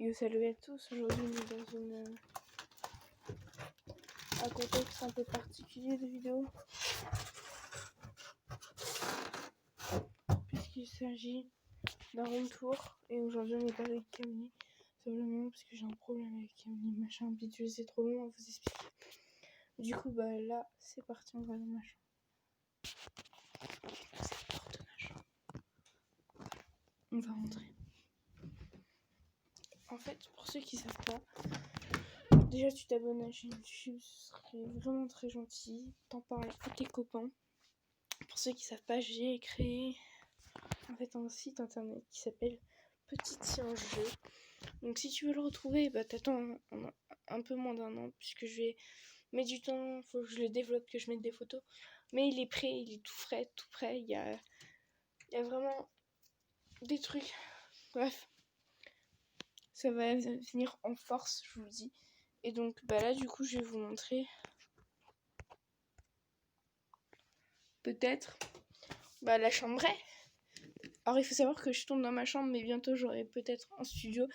Yo, salut à tous. Aujourd'hui, on est dans un contexte un peu particulier de vidéo, puisqu'il s'agit d'un room tour. Et aujourd'hui, on est pas avec Camille, simplement parce que j'ai un problème avec Camille, machin, bidule, c'est trop long à vous expliquer. Du coup, bah là, c'est parti, on va dans ma chambre. C'est la porte de ma chambre. On va rentrer. En fait, pour ceux qui savent pas, déjà tu t'abonnes à la chaîne YouTube, ce serait vraiment très gentil. T'en parles à tes copains. Pour ceux qui savent pas, j'ai créé en fait un site internet qui s'appelle Petite Science Jeu. Donc si tu veux le retrouver, bah t'attends un peu moins d'un an, puisque je vais mettre du temps, faut que je le développe, que je mette des photos. Mais il est prêt, il est tout frais, tout prêt. Il y a vraiment des trucs. Bref, ça va venir en force, je vous le dis. Et donc bah là du coup je vais vous montrer peut-être la chambre. Alors il faut savoir que je tourne dans ma chambre, mais bientôt j'aurai peut-être un studio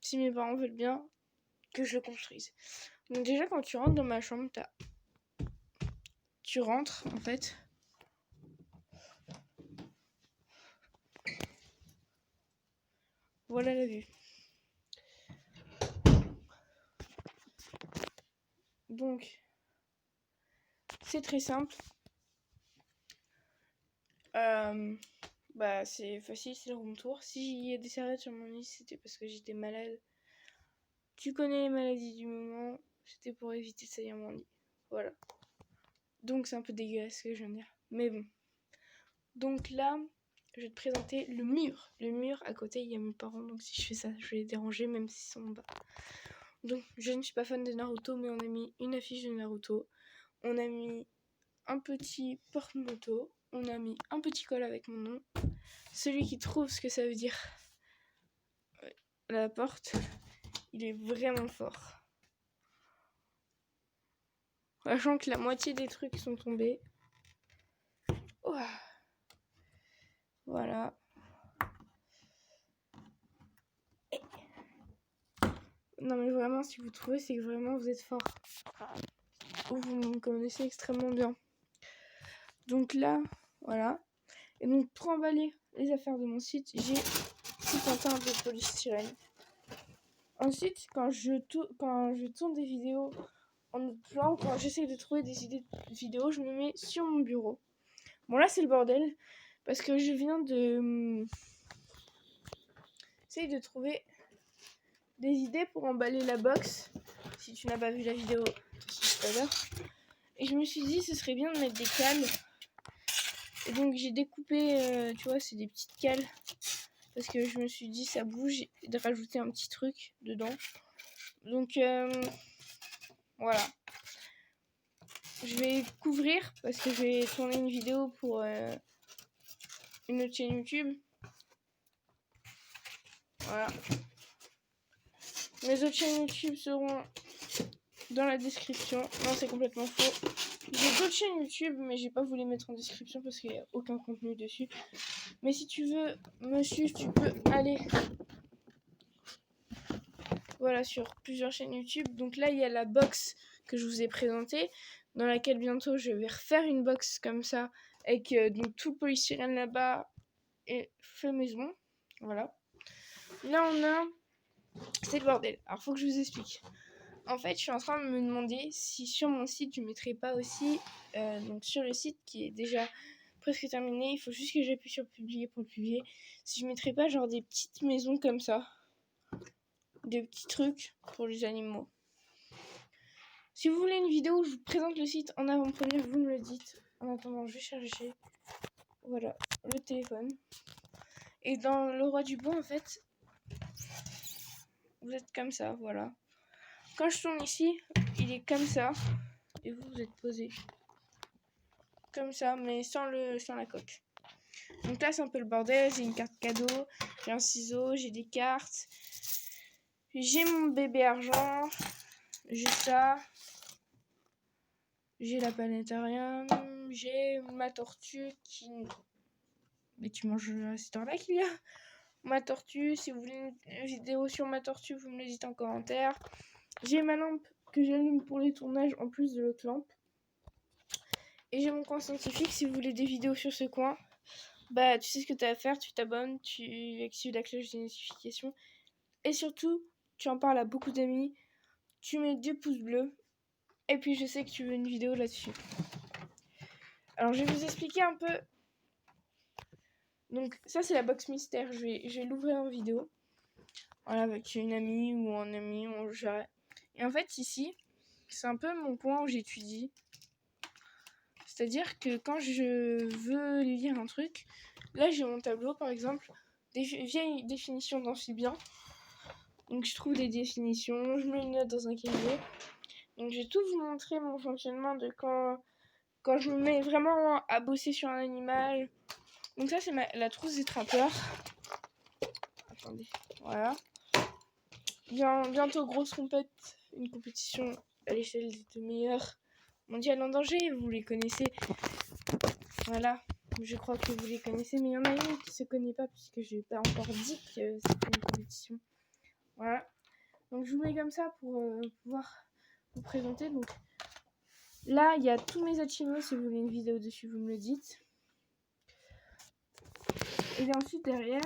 si mes parents veulent bien que je le construise. Donc déjà quand tu rentres dans ma chambre, tu rentres en fait. Voilà la vue. Donc c'est très simple. C'est facile, c'est le room tour. Si y a des serviettes sur mon lit, c'était parce que j'étais malade. Tu connais les maladies du moment, c'était pour éviter de salir mon lit. Voilà. Donc c'est un peu dégueulasse ce que je viens de dire. Mais bon. Donc là, je vais te présenter le mur. Le mur, à côté, il y a mes parents. Donc si je fais ça, je vais les déranger même s'ils sont en bas. Donc je ne suis pas fan de Naruto, mais on a mis une affiche de Naruto. On a mis un petit porte-moto. On a mis un petit col avec mon nom. Celui qui trouve ce que ça veut dire la porte, il est vraiment fort. Sachant que la moitié des trucs sont tombés. Oh. Voilà. Non mais vraiment, si vous trouvez, c'est que vraiment vous êtes fort. Ou vous me connaissez extrêmement bien. Donc là, voilà. Et donc pour emballer les affaires de mon site, j'ai tout un tas de polystyrène. Ensuite, quand je tourne des vidéos en autre plan, quand j'essaie de trouver des idées de vidéos, je me mets sur mon bureau. Bon là c'est le bordel, parce que je viens de essayer de trouver des idées pour emballer la box. Si tu n'as pas vu la vidéo tout à l'heure. Et je me suis dit ce serait bien de mettre des cales. Et donc j'ai découpé, tu vois, c'est des petites cales. Parce que je me suis dit ça bouge, et de rajouter un petit truc dedans. Donc voilà. Je vais couvrir parce que je vais tourner une vidéo pour une autre chaîne YouTube. Voilà. Mes autres chaînes YouTube seront dans la description. Non, c'est complètement faux. J'ai d'autres chaînes YouTube, mais j'ai pas voulu les mettre en description parce qu'il n'y a aucun contenu dessus. Mais si tu veux me suivre, tu peux aller sur plusieurs chaînes YouTube. Donc là, il y a la box que je vous ai présentée, dans laquelle bientôt je vais refaire une box comme ça, avec donc tout le polystyrène là-bas et fait maison. Voilà. Là, on a... C'est le bordel. Alors, faut que je vous explique. En fait, je suis en train de me demander si sur mon site, je mettrai pas aussi... donc sur le site qui est déjà presque terminé, il faut juste que j'appuie sur publier pour le publier. Si je mettrai pas genre des petites maisons comme ça. Des petits trucs pour les animaux. Si vous voulez une vidéo où je vous présente le site en avant-première, vous me le dites. En attendant, je vais chercher. Voilà, le téléphone. Et dans le roi du bois, en fait, vous êtes comme ça, voilà. Quand je tourne ici, il est comme ça. Et vous êtes posé comme ça, mais sans la coque. Donc là, c'est un peu le bordel. J'ai une carte cadeau, j'ai un ciseau, j'ai des cartes. J'ai mon bébé argent. J'ai ça. J'ai la planétarium. J'ai ma tortue qui... Mais tu manges à cette heure-là qu'il y a? ma tortue. Si vous voulez une vidéo sur ma tortue, vous me le dites en commentaire. J'ai ma lampe que j'allume pour les tournages en plus de l'autre lampe. Et j'ai mon coin scientifique. Si vous voulez des vidéos sur ce coin, bah tu sais ce que tu as à faire, tu t'abonnes, tu actives la cloche des notifications. Et surtout, tu en parles à beaucoup d'amis, tu mets 2 pouces bleus. Et puis je sais que tu veux une vidéo là-dessus. Alors je vais vous expliquer un peu. Donc ça c'est la box mystère, je vais l'ouvrir en vidéo. Voilà, avec une amie ou un ami, on gère. Et en fait ici, c'est un peu mon coin où j'étudie. C'est-à-dire que quand je veux lire un truc, là j'ai mon tableau par exemple, des vieilles définitions d'amphibien. Donc je trouve des définitions, je me les note dans un cahier. Donc je vais tout vous montrer mon fonctionnement de quand je me mets vraiment à bosser sur un animal. Donc ça c'est la trousse des trappeurs. Attendez, voilà. Bientôt grosse compète, une compétition à l'échelle des 2 meilleurs mondiales en danger, vous les connaissez. Voilà, je crois que vous les connaissez, mais il y en a une qui se connaît pas puisque je n'ai pas encore dit que c'était une compétition. Voilà, donc je vous mets comme ça pour pouvoir vous présenter. Donc là, il y a tous mes Hachimos, si vous voulez une vidéo dessus, vous me le dites. Et ensuite derrière,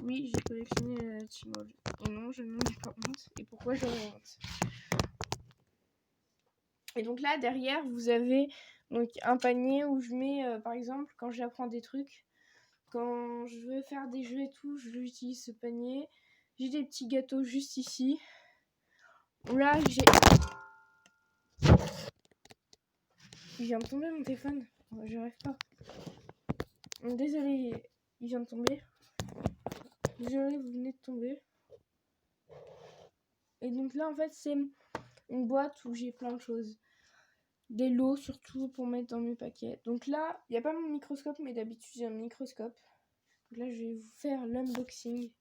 oui, j'ai collectionné les Hachimos. Et non, je n'en ai pas honte. Et pourquoi j'aurais honte? Et donc là, derrière, vous avez donc un panier où je mets, par exemple, quand j'apprends des trucs, quand je veux faire des jeux et tout, j'utilise ce panier. J'ai des petits gâteaux juste ici. Là, j'ai... Il vient de tomber mon téléphone. Je rêve pas. Désolé, il vient de tomber. Désolé, vous venez de tomber. Et donc là, en fait, c'est une boîte où j'ai plein de choses. Des lots surtout pour mettre dans mes paquets. Donc là, il n'y a pas mon microscope, mais d'habitude j'ai un microscope. Donc là, je vais vous faire l'unboxing.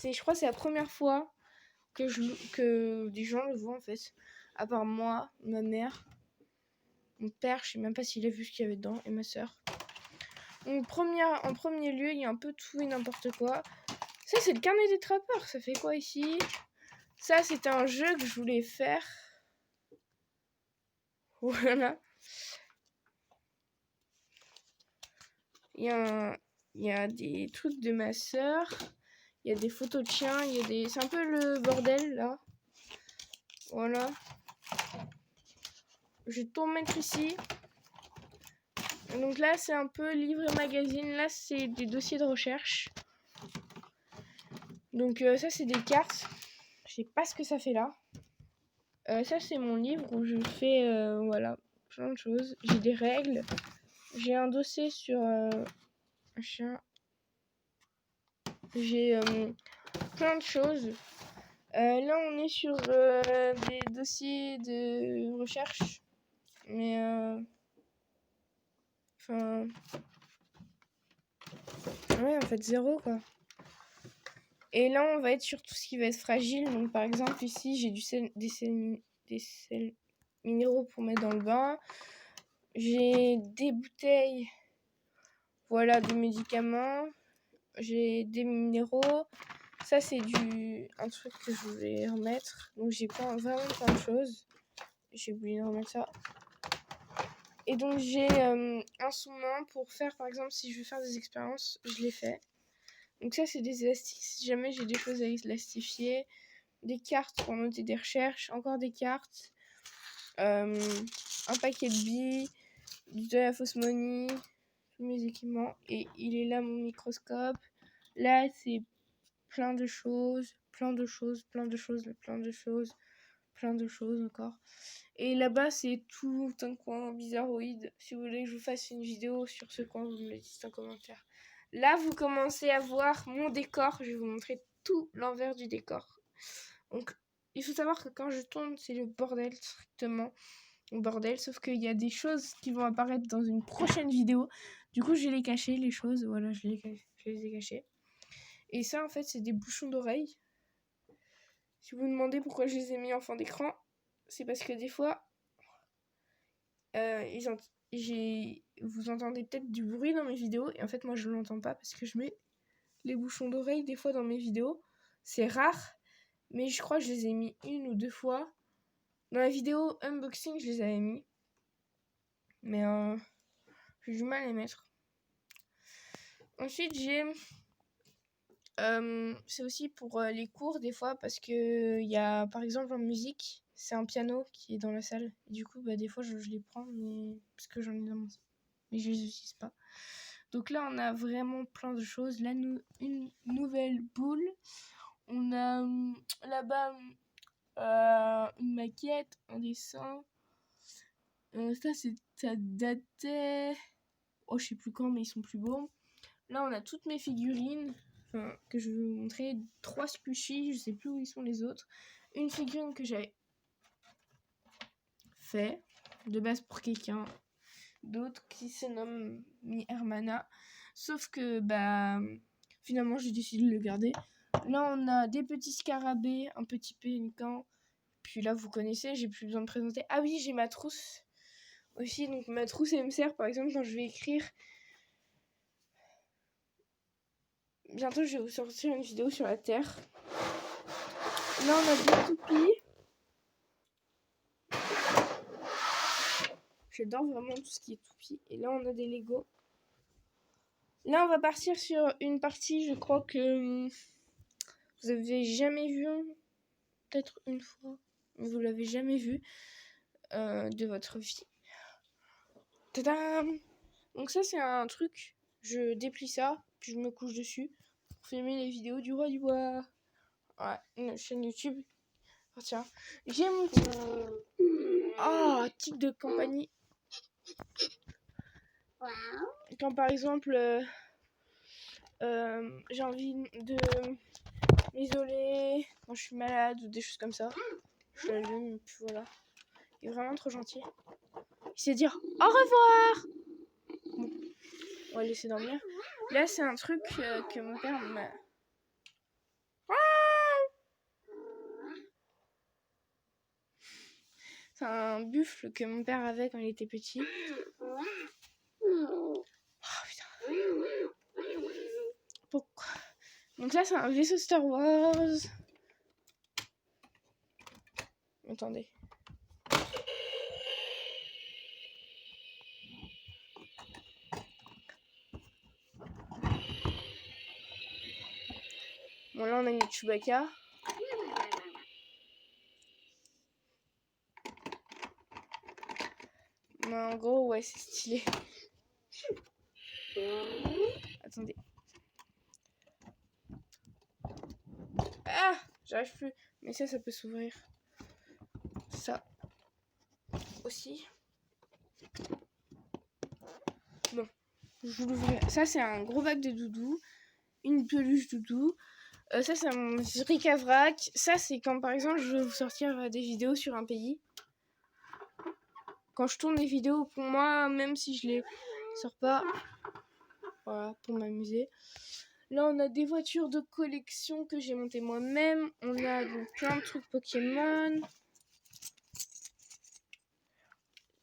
Je crois que c'est la première fois que des gens le voient en fait. À part moi, ma mère, mon père, je sais même pas s'il a vu ce qu'il y avait dedans, et ma soeur. Donc en premier lieu, il y a un peu tout et n'importe quoi. Ça, c'est le carnet des trappeurs. Ça fait quoi ici? Ça, c'était un jeu que je voulais faire. Voilà. Il y a des trucs de ma soeur. Il y a des photos de chiens. C'est un peu le bordel, là. Voilà. Je vais tout mettre ici. Donc là, c'est un peu livre et magazine. Là, c'est des dossiers de recherche. Donc ça, c'est des cartes. Je sais pas ce que ça fait là. Ça, c'est mon livre où je fais voilà, plein de choses. J'ai des règles. J'ai un dossier sur un chien. J'ai plein de choses. Là, on est sur des dossiers de recherche. Mais enfin... ouais, en fait, zéro, quoi. Et là, on va être sur tout ce qui va être fragile. Donc, par exemple, ici, j'ai des sels minéraux pour mettre dans le bain. J'ai des bouteilles, voilà, de médicaments. J'ai des minéraux. Ça, c'est un truc que je voulais remettre. Donc, j'ai vraiment plein de choses. J'ai oublié de remettre ça. Et donc, j'ai un sous-main pour faire, par exemple, si je veux faire des expériences, je les fais. Donc ça, c'est des élastiques si jamais j'ai des choses à élastifier. Des cartes pour noter des recherches. Encore des cartes. Un paquet de billes. De la fausse money. Tous mes équipements. Et il est là, mon microscope. Là, c'est plein de choses. Plein de choses. Plein de choses. Plein de choses. Plein de choses encore. Et là-bas, c'est tout un coin bizarroïde. Si vous voulez que je vous fasse une vidéo sur ce coin, vous me le dites en commentaire. Là, vous commencez à voir mon décor. Je vais vous montrer tout l'envers du décor. Donc, il faut savoir que quand je tourne, c'est le bordel, strictement le bordel. Sauf qu'il y a des choses qui vont apparaître dans une prochaine vidéo. Du coup, je vais les cacher, les choses. Voilà, je les ai cachées. Et ça, en fait, c'est des bouchons d'oreilles. Si vous vous demandez pourquoi je les ai mis en fond d'écran, c'est parce que des fois, vous entendez peut-être du bruit dans mes vidéos. Et en fait, moi, je l'entends pas parce que je mets les bouchons d'oreilles des fois dans mes vidéos. C'est rare, mais je crois que je les ai mis 1 ou 2 fois. Dans la vidéo unboxing, je les avais mis. Mais j'ai du mal à les mettre. Ensuite, j'ai... c'est aussi pour les cours des fois parce que il y a par exemple en musique, c'est un piano qui est dans la salle. Et du coup, des fois je les prends mais parce que j'en ai dans mon salle. Mais je les utilise pas. Donc là, on a vraiment plein de choses. Là, une nouvelle boule. On a là-bas une maquette, un dessin. Ça datait... Oh, je sais plus quand, mais ils sont plus beaux. Là, on a toutes mes figurines que je vais vous montrer. 3 squishies, je sais plus où ils sont les autres. Une figurine que j'avais fait de base pour quelqu'un. D'autres qui se nomment Mi Hermana. Sauf que, finalement, j'ai décidé de le garder. Là, on a des petits scarabées, un petit pélican. Puis là, vous connaissez, j'ai plus besoin de présenter. Ah oui, j'ai ma trousse aussi. Donc, ma trousse, elle me sert, par exemple, quand je vais écrire. Bientôt, je vais vous sortir une vidéo sur la Terre. Là, on a des toupies. J'adore vraiment tout ce qui est toupie. Et là, on a des Lego. Là, on va partir sur une partie, je crois que vous avez jamais vu, peut-être une fois, mais vous l'avez jamais vu de votre vie. Tadam! Donc ça, c'est un truc. Je déplie ça, puis je me couche dessus pour filmer les vidéos du roi du bois. Ouais, une chaîne YouTube. Oh, tiens, j'ai mon type de compagnie. Quand par exemple j'ai envie de m'isoler quand je suis malade ou des choses comme ça, je l'allume et puis voilà. Il est vraiment trop gentil. Il sait dire au revoir. Bon, on va le laisser dormir. Là c'est un truc que mon père m'a... C'est un buffle que mon père avait quand il était petit. Oh putain. Pourquoi? Donc là c'est un vaisseau Star Wars. Attendez. Bon là on a une Chewbacca. Mais en gros ouais c'est stylé. Attendez. Ah, j'arrive plus. Mais ça peut s'ouvrir. Ça aussi. Bon, je vous l'ouvre. Ça c'est un gros bac de doudou. Une peluche doudou. Ça c'est un bric-à-vrac. Ça c'est quand par exemple je veux vous sortir des vidéos sur un pays. Quand je tourne des vidéos pour moi, même si je les sors pas. Voilà, pour m'amuser. Là on a des voitures de collection que j'ai montées moi-même. On a donc plein de trucs Pokémon.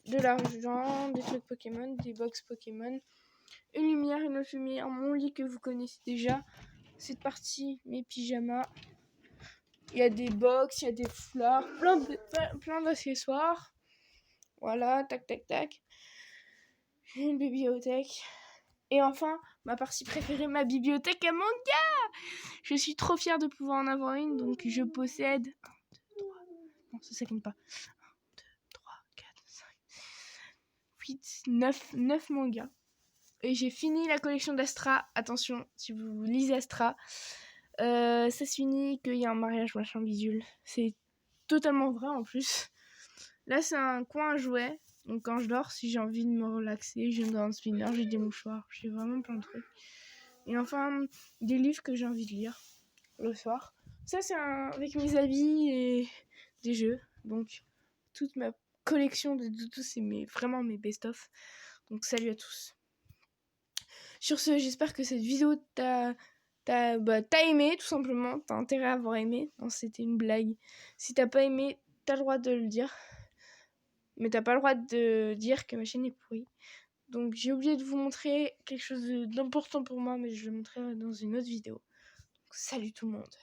De l'argent, des trucs Pokémon, des box Pokémon. Une lumière, une autre lumière, mon lit que vous connaissez déjà. Cette partie, mes pyjamas. Il y a des box, il y a des foulards, plein d'accessoires. Voilà, tac, tac, tac. Une bibliothèque. Et enfin, ma partie préférée, ma bibliothèque à manga. Je suis trop fière de pouvoir en avoir une, donc je possède... 1, 2, 3... Non, ça compte pas. 1, 2, 3, 4, 5, 8, 9 mangas. Et j'ai fini la collection d'Astra. Attention, si vous lisez Astra, ça se finit qu'il y a un mariage machin bidule. C'est totalement vrai en plus. Là, c'est un coin à jouets. Donc quand je dors, si j'ai envie de me relaxer, je me donne un spinner, j'ai des mouchoirs, j'ai vraiment plein de trucs. Et enfin, des livres que j'ai envie de lire le soir. Ça, c'est avec mes habits et des jeux. Donc, toute ma collection de doudous, c'est vraiment mes best-of. Donc, salut à tous. Sur ce, j'espère que cette vidéo t'as aimé, tout simplement. T'as intérêt à avoir aimé. Non, c'était une blague. Si t'as pas aimé, t'as le droit de le dire. Mais t'as pas le droit de dire que ma chaîne est pourrie. Donc j'ai oublié de vous montrer quelque chose d'important pour moi, mais je le montrerai dans une autre vidéo. Donc, salut tout le monde.